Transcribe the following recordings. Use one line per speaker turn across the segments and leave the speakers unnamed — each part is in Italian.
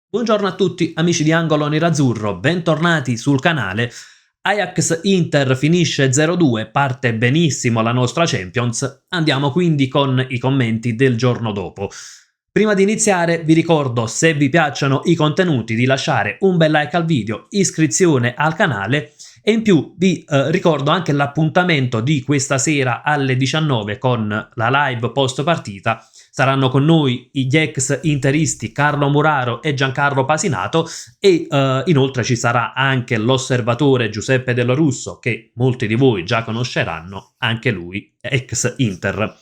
Buongiorno a tutti amici di Angolo Nerazzurro, bentornati sul canale. Ajax Inter finisce 0-2, parte benissimo la nostra Champions, andiamo quindi con i commenti del giorno dopo. Prima di iniziare vi ricordo, se vi piacciono i contenuti, di lasciare un bel like al video, iscrizione al canale e in più vi ricordo anche l'appuntamento di questa sera alle 19 con la live post partita. Saranno con noi gli ex interisti Carlo Muraro e Giancarlo Pasinato e inoltre ci sarà anche l'osservatore Giuseppe Dello Russo, che molti di voi già conosceranno, anche lui ex Inter.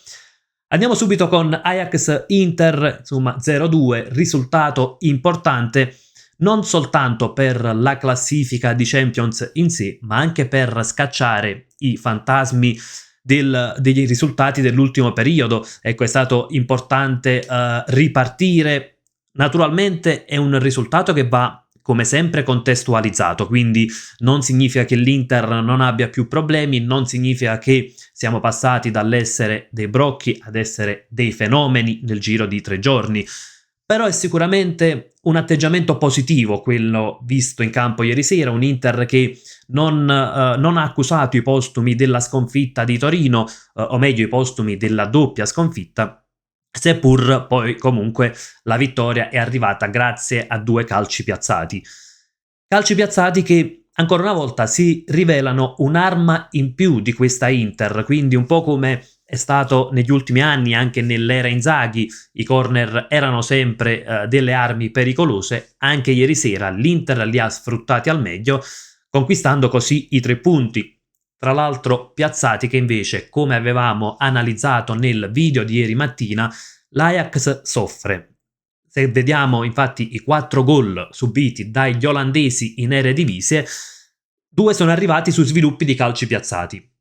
Andiamo subito con Ajax Inter, insomma 0-2, risultato importante non soltanto per la classifica di Champions in sé, ma anche per scacciare i fantasmi degli risultati dell'ultimo periodo. Ecco, è stato importante ripartire. Naturalmente è un risultato che va come sempre contestualizzato, quindi non significa che l'Inter non abbia più problemi, non significa che siamo passati dall'essere dei brocchi ad essere dei fenomeni nel giro di 3 giorni. Però è sicuramente un atteggiamento positivo quello visto in campo ieri sera, un Inter che non ha accusato i postumi della sconfitta di Torino, o meglio i postumi della doppia sconfitta, seppur poi comunque la vittoria è arrivata grazie a 2 calci piazzati. Calci piazzati che ancora una volta si rivelano un'arma in più di questa Inter, quindi un po' come è stato negli ultimi anni, anche nell'era Inzaghi, i corner erano sempre delle armi pericolose. Anche ieri sera l'Inter li ha sfruttati al meglio, conquistando così i 3 punti. Tra l'altro piazzati che invece, come avevamo analizzato nel video di ieri mattina, l'Ajax soffre. Se vediamo infatti i 4 gol subiti dagli olandesi in Eredivisie, 2 sono arrivati su sviluppi di calci piazzati.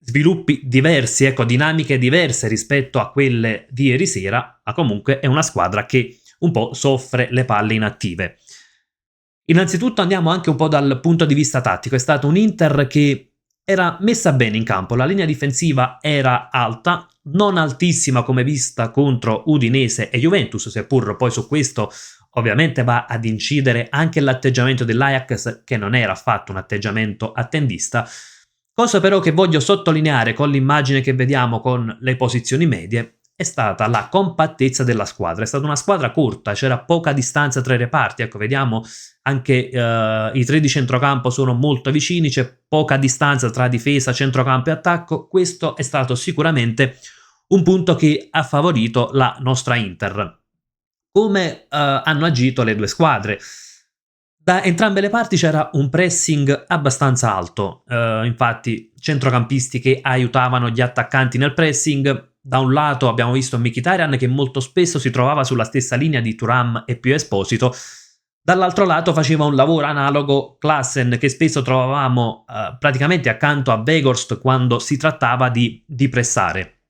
Sviluppi diversi, ecco, dinamiche diverse rispetto a quelle di ieri sera, ma comunque è una squadra che un po' soffre le palle inattive. Innanzitutto andiamo anche un po' dal punto di vista tattico. È stato un Inter che era messa bene in campo, la linea difensiva era alta, non altissima come vista contro Udinese e Juventus, seppur poi su questo ovviamente va ad incidere anche l'atteggiamento dell'Ajax, che non era affatto un atteggiamento attendista. Cosa però che voglio sottolineare con l'immagine che vediamo con le posizioni medie è stata la compattezza della squadra. È stata una squadra corta, c'era poca distanza tra i reparti. Ecco, vediamo anche i 3 di centrocampo sono molto vicini, c'è poca distanza tra difesa, centrocampo e attacco. Questo è stato sicuramente un punto che ha favorito la nostra Inter. Come hanno agito le 2 squadre? Da entrambe le parti c'era un pressing abbastanza alto, infatti centrocampisti che aiutavano gli attaccanti nel pressing. Da un lato abbiamo visto Mkhitaryan che molto spesso si trovava sulla stessa linea di Thuram e più Esposito, dall'altro lato faceva un lavoro analogo Klaassen, che spesso trovavamo praticamente accanto a Weghorst quando si trattava di pressare.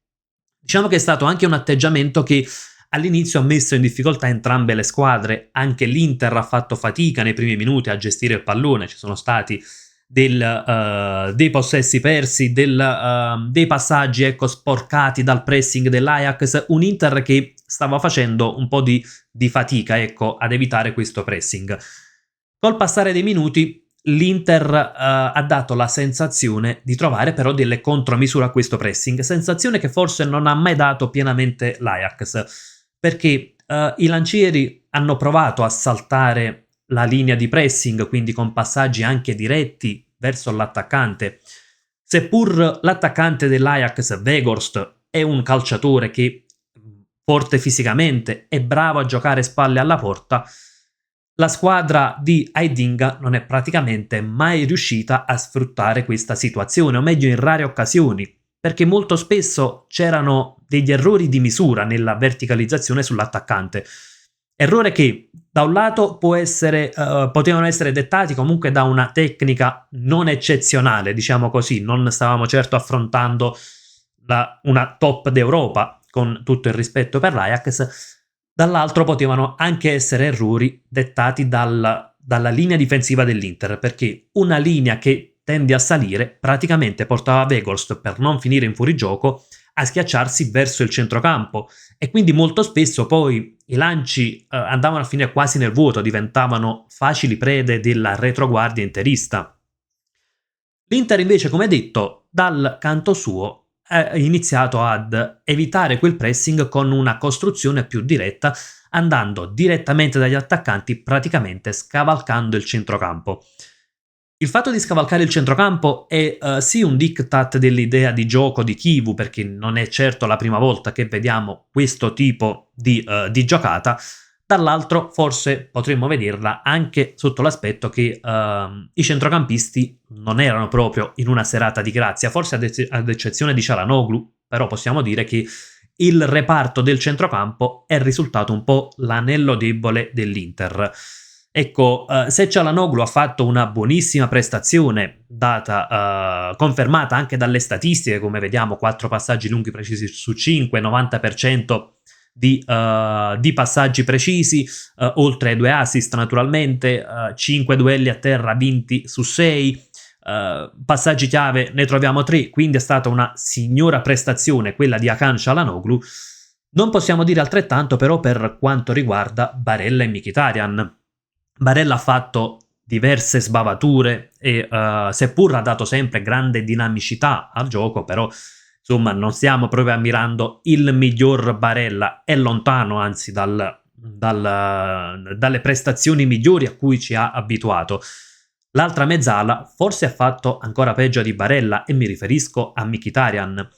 Diciamo che è stato anche un atteggiamento che all'inizio ha messo in difficoltà entrambe le squadre. Anche l'Inter ha fatto fatica nei primi minuti a gestire il pallone, ci sono stati dei possessi persi, dei passaggi, ecco, sporcati dal pressing dell'Ajax, un Inter che stava facendo un po' di fatica, ecco, ad evitare questo pressing. Col passare dei minuti l'Inter ha dato la sensazione di trovare però delle contromisure a questo pressing, sensazione che forse non ha mai dato pienamente l'Ajax, perché i lancieri hanno provato a saltare la linea di pressing, quindi con passaggi anche diretti verso l'attaccante. Seppur l'attaccante dell'Ajax, Weghorst, è un calciatore che forte fisicamente è bravo a giocare spalle alla porta, la squadra di Aidinga non è praticamente mai riuscita a sfruttare questa situazione, o meglio in rare occasioni, perché molto spesso c'erano degli errori di misura nella verticalizzazione sull'attaccante. Errore che da un lato potevano essere dettati comunque da una tecnica non eccezionale, diciamo così, non stavamo certo affrontando una top d'Europa, con tutto il rispetto per l'Ajax. Dall'altro potevano anche essere errori dettati dalla linea difensiva dell'Inter, perché una linea che tende a salire praticamente portava Weghorst, per non finire in fuorigioco, a schiacciarsi verso il centrocampo e quindi molto spesso poi i lanci andavano a finire quasi nel vuoto, diventavano facili prede della retroguardia interista. L'Inter invece, come detto, dal canto suo ha iniziato ad evitare quel pressing con una costruzione più diretta, andando direttamente dagli attaccanti, praticamente scavalcando il centrocampo. Il fatto di scavalcare il centrocampo è sì un diktat dell'idea di gioco di Chivu, perché non è certo la prima volta che vediamo questo tipo di giocata, dall'altro forse potremmo vederla anche sotto l'aspetto che i centrocampisti non erano proprio in una serata di grazia, forse ad eccezione di Çalhanoğlu, però possiamo dire che il reparto del centrocampo è risultato un po' l'anello debole dell'Inter. Ecco, se Çalhanoğlu ha fatto una buonissima prestazione, confermata anche dalle statistiche, come vediamo 4 passaggi lunghi precisi su 5, 90% di passaggi precisi, oltre ai 2 assist naturalmente, 5 duelli a terra vinti su 6, passaggi chiave ne troviamo 3, quindi è stata una signora prestazione quella di Hakan Çalhanoğlu. Non possiamo dire altrettanto però per quanto riguarda Barella e Mkhitaryan. Barella ha fatto diverse sbavature e seppur ha dato sempre grande dinamicità al gioco, però insomma non stiamo proprio ammirando il miglior Barella, è lontano anzi dalle prestazioni migliori a cui ci ha abituato. L'altra mezzala forse ha fatto ancora peggio di Barella e mi riferisco a Mkhitaryan,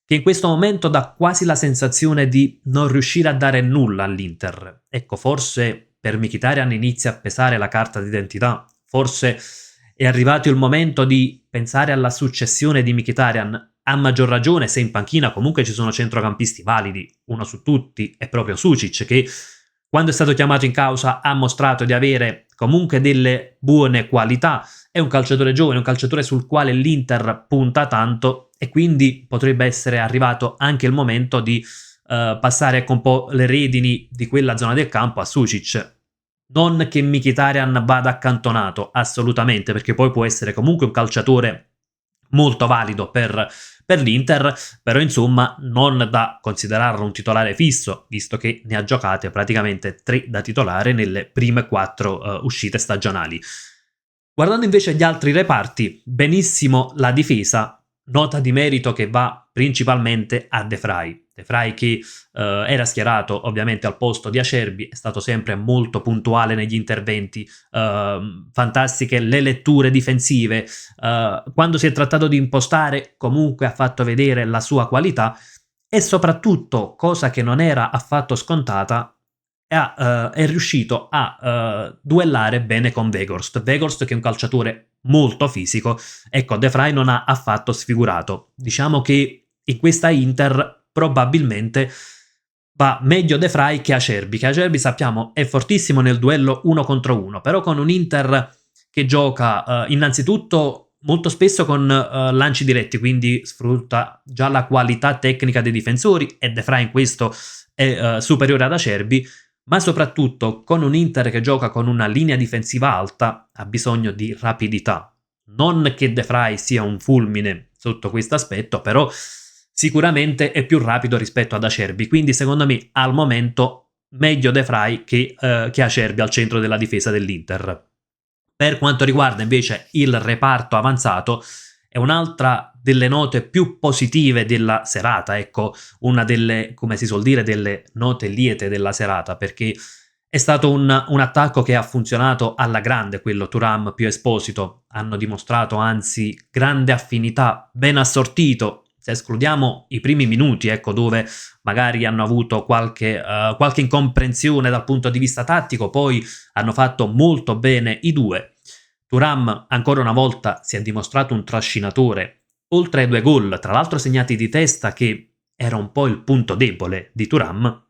che in questo momento dà quasi la sensazione di non riuscire a dare nulla all'Inter. Ecco, forse per Mkhitaryan inizia a pesare la carta d'identità, forse è arrivato il momento di pensare alla successione di Mkhitaryan, a maggior ragione se in panchina comunque ci sono centrocampisti validi, uno su tutti è proprio Sučić, che quando è stato chiamato in causa ha mostrato di avere comunque delle buone qualità, è un calciatore giovane, un calciatore sul quale l'Inter punta tanto e quindi potrebbe essere arrivato anche il momento di passare ecco un po' le redini di quella zona del campo a Sučić. Non che Mkhitaryan vada accantonato, assolutamente, perché poi può essere comunque un calciatore molto valido per l'Inter, però insomma non da considerarlo un titolare fisso, visto che ne ha giocate praticamente 3 da titolare nelle prime 4 uscite stagionali. Guardando invece gli altri reparti, benissimo la difesa, nota di merito che va principalmente a De Vrij. De Vrij che era schierato ovviamente al posto di Acerbi, è stato sempre molto puntuale negli interventi, fantastiche le letture difensive, quando si è trattato di impostare comunque ha fatto vedere la sua qualità e soprattutto, cosa che non era affatto scontata, è riuscito a duellare bene con Weghorst. Weghorst che è un calciatore molto fisico, ecco De Vrij non ha affatto sfigurato. Diciamo che in questa Inter probabilmente va meglio De Vrij che Acerbi sappiamo è fortissimo nel duello 1 contro 1, però con un Inter che gioca innanzitutto molto spesso con lanci diretti, quindi sfrutta già la qualità tecnica dei difensori e De Vrij in questo è superiore ad Acerbi, ma soprattutto con un Inter che gioca con una linea difensiva alta ha bisogno di rapidità. Non che De Vrij sia un fulmine sotto questo aspetto, però sicuramente è più rapido rispetto ad Acerbi, quindi secondo me al momento meglio De Vrij che Acerbi al centro della difesa dell'Inter. Per quanto riguarda invece il reparto avanzato, è un'altra delle note più positive della serata, ecco, una delle, come si suol dire, delle note liete della serata, perché è stato un attacco che ha funzionato alla grande, quello Thuram più Esposito, hanno dimostrato anzi grande affinità, ben assortito, se escludiamo i primi minuti, ecco, dove magari hanno avuto qualche incomprensione dal punto di vista tattico, poi hanno fatto molto bene i due. Thuram ancora una volta si è dimostrato un trascinatore, oltre ai 2 gol, tra l'altro segnati di testa, che era un po' il punto debole di Thuram.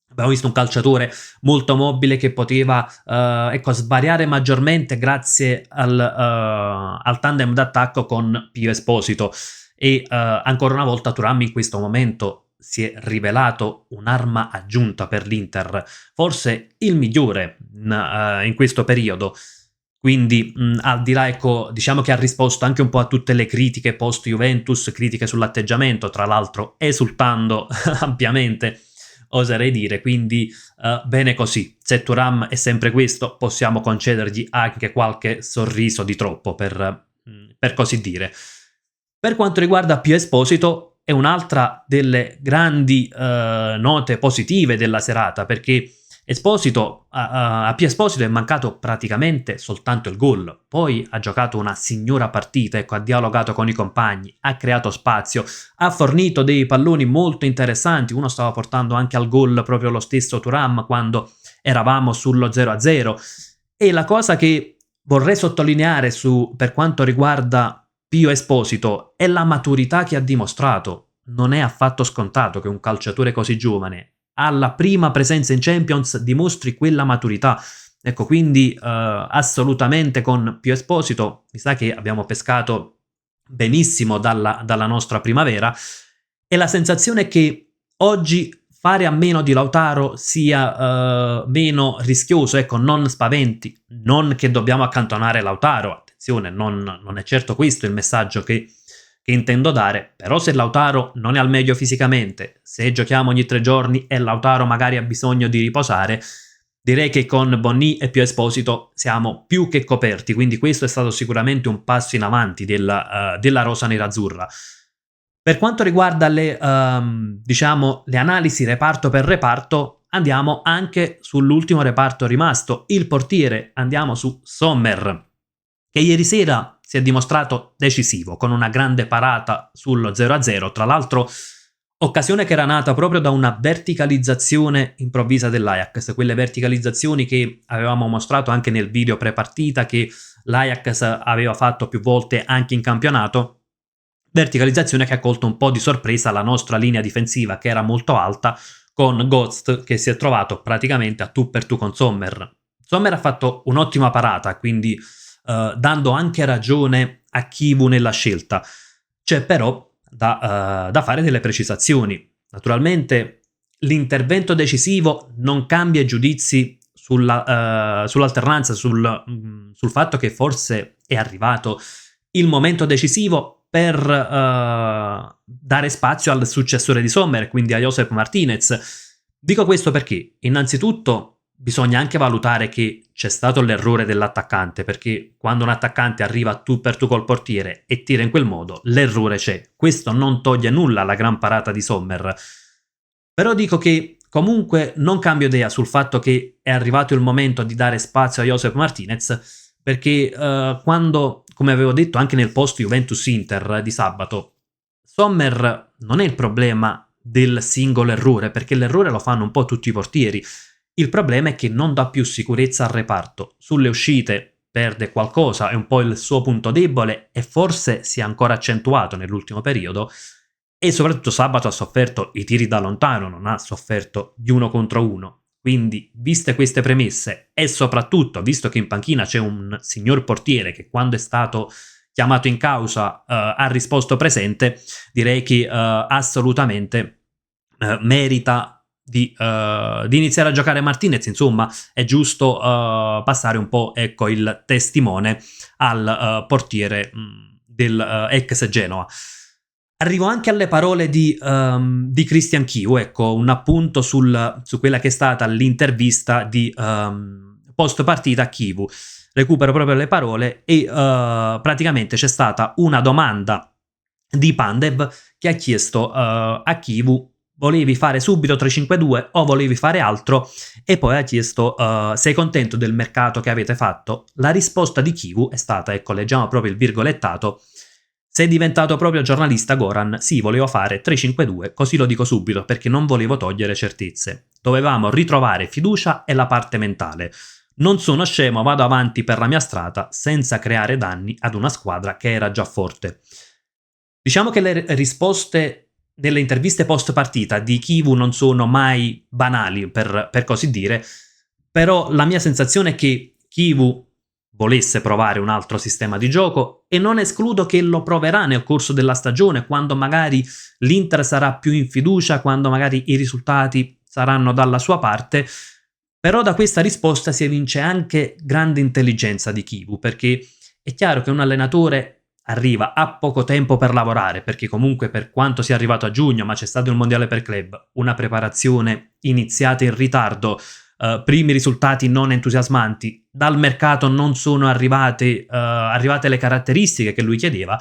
Abbiamo visto un calciatore molto mobile che poteva svariare maggiormente grazie al tandem d'attacco con Pio Esposito e ancora una volta Thuram in questo momento si è rivelato un'arma aggiunta per l'Inter, forse il migliore in questo periodo. quindi al di là, ecco, diciamo che ha risposto anche un po' a tutte le critiche post Juventus, critiche sull'atteggiamento, tra l'altro esultando ampiamente, oserei dire, quindi bene così. Se Thuram è sempre questo, possiamo concedergli anche qualche sorriso di troppo, per così dire. Per quanto riguarda Pio Esposito, è un'altra delle grandi note positive della serata, perché a Pio Esposito è mancato praticamente soltanto il gol, poi ha giocato una signora partita, ecco, ha dialogato con i compagni, ha creato spazio, ha fornito dei palloni molto interessanti, uno stava portando anche al gol proprio lo stesso Thuram quando eravamo sullo 0-0, e la cosa che vorrei sottolineare per quanto riguarda Pio Esposito è la maturità che ha dimostrato. Non è affatto scontato che un calciatore così giovane alla prima presenza in Champions dimostri quella maturità. Ecco, quindi assolutamente con Pio Esposito mi sa che abbiamo pescato benissimo dalla nostra primavera, e la sensazione è che oggi fare a meno di Lautaro sia meno rischioso, ecco, non spaventi, non che dobbiamo accantonare Lautaro, attenzione, non è certo questo il messaggio che intendo dare, però se Lautaro non è al meglio fisicamente, se giochiamo ogni 3 giorni e Lautaro magari ha bisogno di riposare, direi che con Bonny e Pio Esposito siamo più che coperti, quindi questo è stato sicuramente un passo in avanti della rosa nerazzurra. Per quanto riguarda diciamo, le analisi reparto per reparto, andiamo anche sull'ultimo reparto rimasto, il portiere. Andiamo su Sommer, che ieri sera si è dimostrato decisivo, con una grande parata sullo 0-0, tra l'altro occasione che era nata proprio da una verticalizzazione improvvisa dell'Ajax, quelle verticalizzazioni che avevamo mostrato anche nel video pre-partita che l'Ajax aveva fatto più volte anche in campionato, verticalizzazione che ha colto un po' di sorpresa la nostra linea difensiva, che era molto alta, con Ghost che si è trovato praticamente a tu per tu con Sommer. Sommer ha fatto un'ottima parata, quindi dando anche ragione a Chivu nella scelta. C'è però da fare delle precisazioni. Naturalmente l'intervento decisivo non cambia i giudizi sull'alternanza, sul fatto che forse è arrivato il momento decisivo per dare spazio al successore di Sommer, quindi a Josep Martinez. Dico questo perché, innanzitutto, bisogna anche valutare che c'è stato l'errore dell'attaccante, perché quando un attaccante arriva tu per tu col portiere e tira in quel modo, l'errore c'è. Questo non toglie nulla alla gran parata di Sommer. Però dico che comunque non cambio idea sul fatto che è arrivato il momento di dare spazio a Josep Martinez, perché quando, come avevo detto anche nel post Juventus-Inter di sabato, Sommer non è il problema del singolo errore, perché l'errore lo fanno un po' tutti i portieri. Il problema è che non dà più sicurezza al reparto. Sulle uscite perde qualcosa, è un po' il suo punto debole e forse si è ancora accentuato nell'ultimo periodo, e soprattutto sabato ha sofferto i tiri da lontano, non ha sofferto di 1 contro 1. Quindi, viste queste premesse e soprattutto visto che in panchina c'è un signor portiere che quando è stato chiamato in causa ha risposto presente, direi che assolutamente merita di iniziare a giocare Martinez. Insomma, è giusto passare un po', ecco, il testimone al portiere del ex Genoa. Arrivo anche alle parole di Christian Chiu, ecco, un appunto su quella che è stata l'intervista di post partita a Chivu. Recupero proprio le parole e praticamente c'è stata una domanda di Pandev che ha chiesto a Chivu: volevi fare subito 3-5-2 o volevi fare altro? E poi ha chiesto sei contento del mercato che avete fatto? La risposta di Chivu è stata, ecco, leggiamo proprio il virgolettato: sei diventato proprio giornalista, Goran? Sì, volevo fare 3-5-2, così lo dico subito perché non volevo togliere certezze. Dovevamo ritrovare fiducia e la parte mentale. Non sono scemo, vado avanti per la mia strada senza creare danni ad una squadra che era già forte. Diciamo che le risposte nelle interviste post partita di Chivu non sono mai banali, per così dire, però la mia sensazione è che Chivu volesse provare un altro sistema di gioco e non escludo che lo proverà nel corso della stagione, quando magari l'Inter sarà più in fiducia, quando magari i risultati saranno dalla sua parte. Però da questa risposta si evince anche grande intelligenza di Kivu, perché è chiaro che un allenatore arriva a poco tempo per lavorare, perché comunque per quanto sia arrivato a giugno, ma c'è stato il mondiale per club, una preparazione iniziata in ritardo, primi risultati non entusiasmanti, dal mercato non sono arrivate le caratteristiche che lui chiedeva,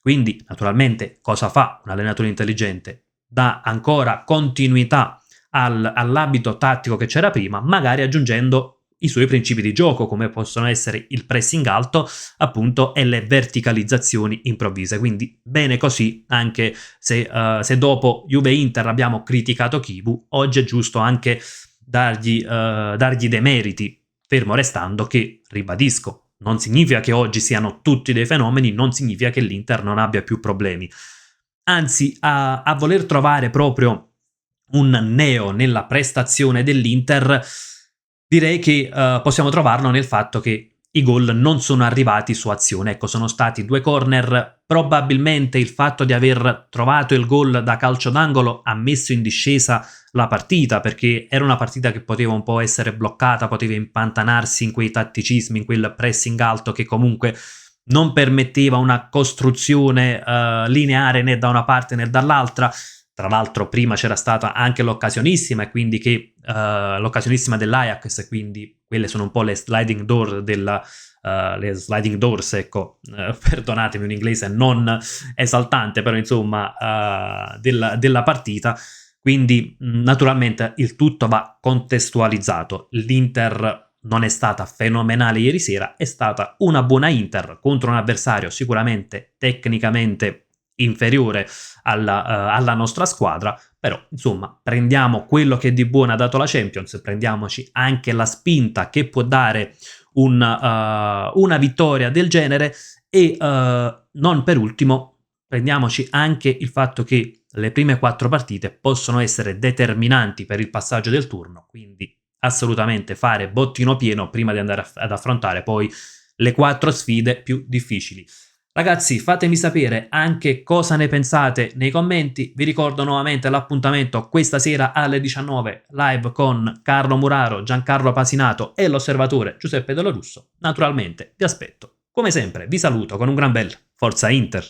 quindi naturalmente cosa fa un allenatore intelligente? Dà ancora continuità all'abito tattico che c'era prima, magari aggiungendo i suoi principi di gioco, come possono essere il pressing alto, appunto, e le verticalizzazioni improvvise. Quindi bene così, anche se dopo Juve-Inter abbiamo criticato Kivu, oggi è giusto anche dargli dei meriti, fermo restando che, ribadisco, non significa che oggi siano tutti dei fenomeni, non significa che l'Inter non abbia più problemi. Anzi, a voler trovare proprio un neo nella prestazione dell'Inter, direi che possiamo trovarlo nel fatto che i gol non sono arrivati su azione. Ecco, sono stati 2 corner. Probabilmente il fatto di aver trovato il gol da calcio d'angolo ha messo in discesa la partita, perché era una partita che poteva un po' essere bloccata, poteva impantanarsi in quei tatticismi, in quel pressing alto che comunque non permetteva una costruzione lineare né da una parte né dall'altra. Tra l'altro prima c'era stata anche l'occasionissima, e quindi l'occasionissima dell'Ajax, quindi quelle sono un po' le sliding doors, ecco, perdonatemi un inglese non esaltante, però insomma della partita. Quindi naturalmente il tutto va contestualizzato. L'Inter non è stata fenomenale ieri sera, è stata una buona Inter contro un avversario sicuramente tecnicamente inferiore alla nostra squadra, però insomma prendiamo quello che di buono ha dato la Champions, prendiamoci anche la spinta che può dare una vittoria del genere, e non per ultimo prendiamoci anche il fatto che le prime 4 partite possono essere determinanti per il passaggio del turno, quindi assolutamente fare bottino pieno prima di andare ad affrontare poi le 4 sfide più difficili. Ragazzi, fatemi sapere anche cosa ne pensate nei commenti. Vi ricordo nuovamente l'appuntamento questa sera alle 19 live con Carlo Muraro, Giancarlo Pasinato e l'osservatore Giuseppe Della Russo. Naturalmente vi aspetto. Come sempre vi saluto con un gran bel Forza Inter!